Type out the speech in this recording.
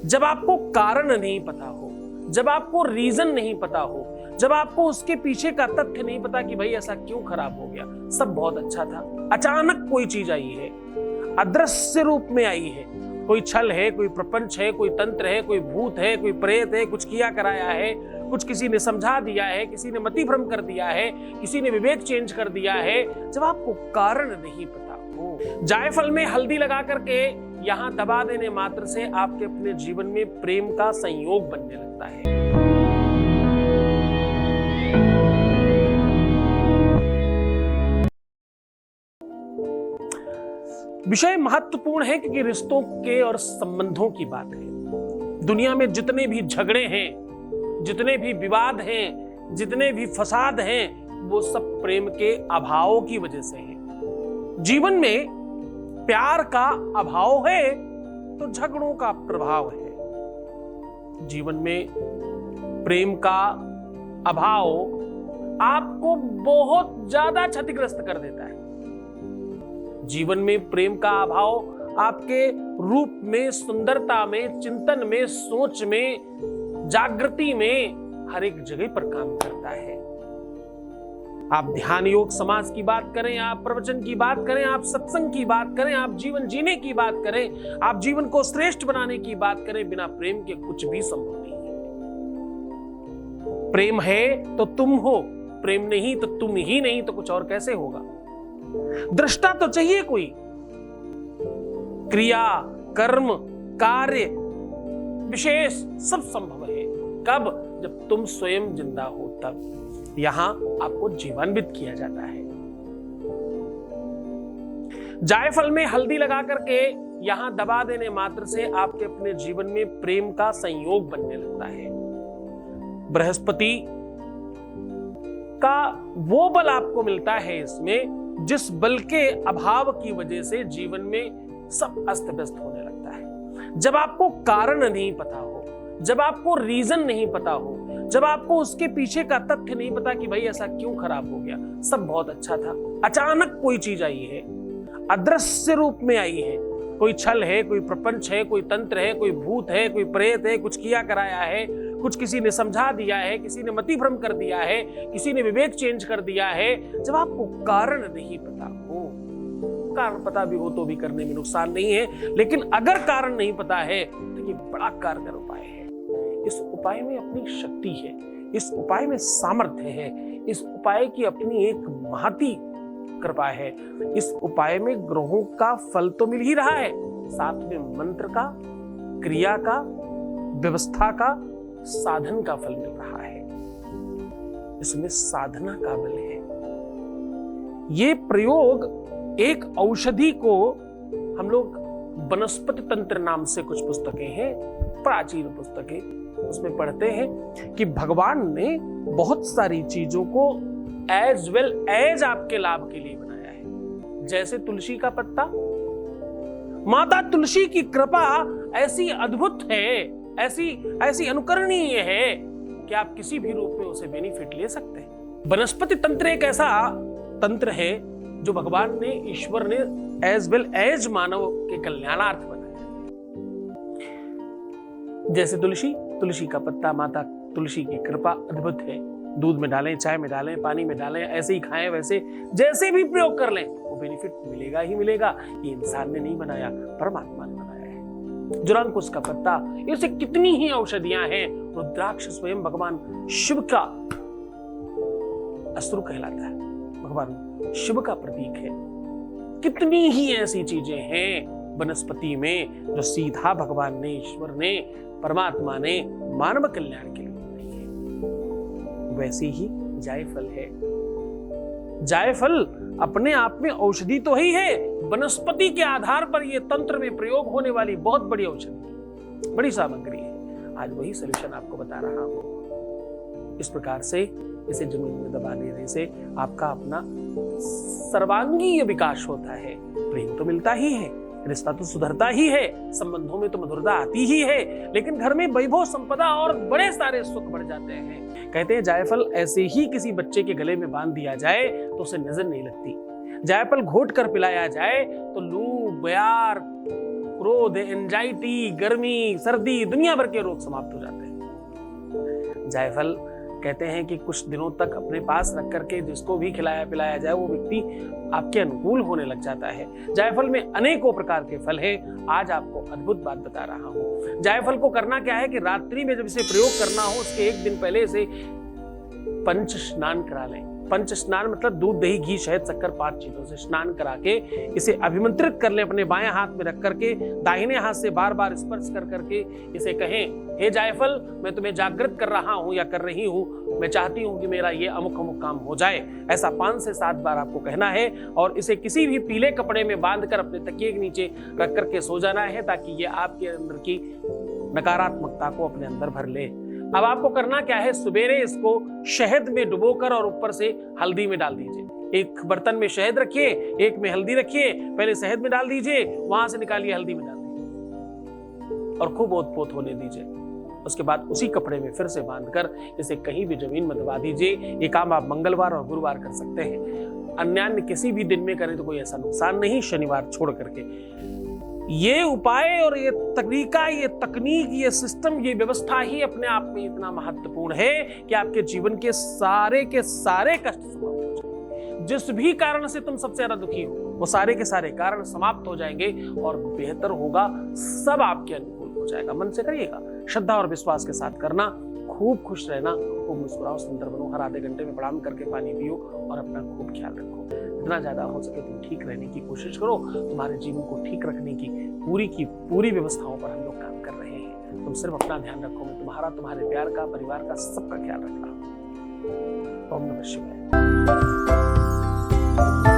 जब आपको कारण नहीं पता हो, जब आपको रीजन नहीं पता हो, जब आपको उसके पीछे का तथ्य नहीं पता कि भाई ऐसा क्यों खराब हो गया, सब बहुत अच्छा था, अचानक कोई चीज आई है, अदृश्य रूप में आई है, कोई छल है, कोई प्रपंच है, कोई तंत्र है, कोई भूत है, कोई प्रेत है, कुछ किया कराया है, कुछ किसी ने समझा दिया है, किसी ने मति भ्रम कर दिया है, किसी ने विवेक चेंज कर दिया है, जब आपको कारण नहीं पता हो। जायफल में हल्दी लगा करके यहां दबा देने मात्र से आपके अपने जीवन में प्रेम का संयोग बनने लगता है। विषय महत्वपूर्ण है क्योंकि रिश्तों के और संबंधों की बात है। दुनिया में जितने भी झगड़े हैं, जितने भी विवाद हैं, जितने भी फसाद हैं, वो सब प्रेम के अभाव की वजह से हैं। जीवन में प्यार का अभाव है तो झगड़ों का प्रभाव है। जीवन में प्रेम का अभाव आपको बहुत ज्यादा क्षतिग्रस्त कर देता है। जीवन में प्रेम का अभाव आपके रूप में, सुंदरता में, चिंतन में, सोच में, जागृति में हर एक जगह पर काम करता है। आप ध्यान योग समाज की बात करें, आप प्रवचन की बात करें, आप सत्संग की बात करें, आप जीवन जीने की बात करें, आप जीवन को श्रेष्ठ बनाने की बात करें, बिना प्रेम के कुछ भी संभव नहीं है। प्रेम है तो तुम हो, प्रेम नहीं तो तुम ही नहीं, तो कुछ और कैसे होगा। दृष्टा तो चाहिए कोई, क्रिया, कर्म, कार्य, विशेष सब संभव है। कब? जब तुम स्वयं जिंदा हो, तब यहां आपको जीवान्वित किया जाता है। जायफल में हल्दी लगा करके यहां दबा देने मात्र से आपके अपने जीवन में प्रेम का संयोग बनने लगता है। बृहस्पति का वो बल आपको मिलता है इसमें जिस बल के अभाव की वजह से जीवन में सब अस्त व्यस्त होने लगता है। जब आपको कारण नहीं पता हो, जब आपको रीजन नहीं पता हो, जब आपको उसके पीछे का तथ्य नहीं पता कि भाई ऐसा क्यों खराब हो गया, सब बहुत अच्छा था, अचानक कोई चीज आई है, अदृश्य रूप में आई है, कोई छल है, कोई प्रपंच है, कोई तंत्र है, कोई भूत है, कोई प्रेत है, कुछ किया कराया है, कुछ किसी ने समझा दिया है, किसी ने मति भ्रम कर दिया है, किसी ने विवेक चेंज कर दिया है। जब आपको कारण नहीं पता हो, कारण पता भी हो तो भी करने में नुकसान नहीं है, लेकिन अगर कारण नहीं पता है तो ये बड़ा कारगर उपाय है। इस उपाय में अपनी शक्ति है, इस उपाय में सामर्थ्य है, इस उपाय की अपनी एक महती कृपा है। इस उपाय में ग्रहों का फल तो मिल ही रहा है, साथ में मंत्र का, क्रिया का, व्यवस्था का, साधन का फल मिल रहा है। इसमें साधना का बल है। ये प्रयोग एक औषधि को, हम लोग वनस्पति तंत्र नाम से कुछ पुस्तकें हैं, प्राचीन पुस्तकें, उसमें पढ़ते हैं कि भगवान ने बहुत सारी चीजों को एज वेल एज आपके लाभ के लिए बनाया है। जैसे तुलसी का पत्ता, माता तुलसी की कृपा ऐसी अद्भुत है, ऐसी अनुकरणीय है कि आप किसी भी रूप में उसे बेनिफिट ले सकते हैं। वनस्पति तंत्र एक ऐसा तंत्र है जो भगवान ने, ईश्वर ने एज वेल एज मानव के कल्याणार्थ बनाया। जैसे तुलसी का पत्ता, माता तुलसी की कृपा अद्भुत है। दूध में डालें, चाय में डालें, पानी में डालें, ऐसे ही खाएं, वैसे जैसे भी प्रयोग कर लें वो बेनिफिट मिलेगा ही मिलेगा। ये इंसान ने नहीं बनाया, परमात्मा ने बनाया है। जुरांकुश का पत्ता, ऐसे कितनी ही औषधियां हैं। रुद्राक्ष स्वयं भगवान शिव का अस्त्र कहलाता है, भगवान शिव का प्रतीक है। कितनी ही ऐसी चीजें हैं वनस्पति में जो सीधा भगवान ने, ईश्वर ने, परमात्मा ने मानव कल्याण के लिए बनाई है। वैसे ही जायफल है। जायफल अपने आप में औषधि तो ही है, वनस्पति के आधार पर यह तंत्र में प्रयोग होने वाली बहुत बड़ी औषधि, बड़ी सामग्री है। आज वही सलूशन आपको बता रहा हूं। इस प्रकार से इसे जमीन में दबा देने से आपका अपना सर्वांगीय विकास होता है। प्रेम तो मिलता ही है, रिश्ता तो सुधरता ही है, संबंधों में तो मधुरता आती ही है, लेकिन घर में वैभव संपदा और बड़े सारे सुख बढ़ जाते हैं। कहते हैं जायफल ऐसे ही किसी बच्चे के गले में बांध दिया जाए तो उसे नजर नहीं लगती। जायफल घोट कर पिलाया जाए तो लू, बयार, क्रोध, एंजाइटी, गर्मी, सर्दी, दुनिया भर के रोग समाप्त हो जाते हैं। जायफल कहते हैं कि कुछ दिनों तक अपने पास रख करके जिसको भी खिलाया पिलाया जाए वो व्यक्ति आपके अनुकूल होने लग जाता है। जायफल में अनेकों प्रकार के फल हैं। आज आपको अद्भुत बात बता रहा हूं। जायफल को करना क्या है कि रात्रि में जब इसे प्रयोग करना हो उसके एक दिन पहले इसे पंच स्नान करा लें। पंच स्नान मतलब दूध, दही, घी, शहद, शक्कर 5 चीजों से स्नान करा के इसे अभिमंत्रित कर ले अपने बाएं हाथ में रख करके, दाहिने हाथ से बार बार स्पर्श कर करके इसे कहें, हे जायफल, मैं तुम्हें जागृत कर रहा हूं या कर रही हूं, मैं चाहती हूं कि मेरा ये अमुक अमुक काम हो जाए। ऐसा 5 से 7 बार आपको कहना है और इसे किसी भी पीले कपड़े में बांधकर अपने तकिए के नीचे रख करके सो जाना है, ताकि ये आपके अंदर की नकारात्मकता को अपने अंदर भर ले। अब आपको करना क्या है, सवेरे इसको शहद में डुबोकर और ऊपर से हल्दी में डाल दीजिए। एक बर्तन में शहद रखिए, एक में हल्दी रखिए, पहले शहद में डाल दीजिए, वहां से निकालिए हल्दी में डाल दीजिए और खूब ओत-पोत होने दीजिए। उसके बाद उसी कपड़े में फिर से बांधकर इसे कहीं भी जमीन में दबा दीजिए। ये काम आप मंगलवार और गुरुवार कर सकते हैं। अन्य किसी भी दिन में करें तो कोई ऐसा नुकसान नहीं, शनिवार छोड़ करके। ये उपाय और ये तरीका, ये तकनीक, ये सिस्टम, ये व्यवस्था ही अपने आप में इतना महत्वपूर्ण है कि आपके जीवन के सारे कष्ट समाप्त हो जाएंगे। जिस भी कारण से तुम सबसे ज्यादा दुखी हो वो सारे के सारे कारण समाप्त हो जाएंगे और बेहतर होगा, सब आपके अनुकूल हो जाएगा। मन से करिएगा, श्रद्धा और विश्वास के साथ करना। खूब खुश रहना, खूब मुस्कुराओ, सुंदर बनो, हर आधे घंटे में प्रणाम करके पानी पियो और अपना खूब ख्याल रखो। जितना ज्यादा हो सके तुम ठीक रहने की कोशिश करो। तुम्हारे जीवन को ठीक रखने की पूरी व्यवस्थाओं पर हम लोग काम कर रहे हैं। तुम सिर्फ अपना ध्यान रखो, मैं तुम्हारा, तुम्हारे प्यार का, परिवार का, सबका ख्याल रख रहा हूं। ओम नमः शिवाय।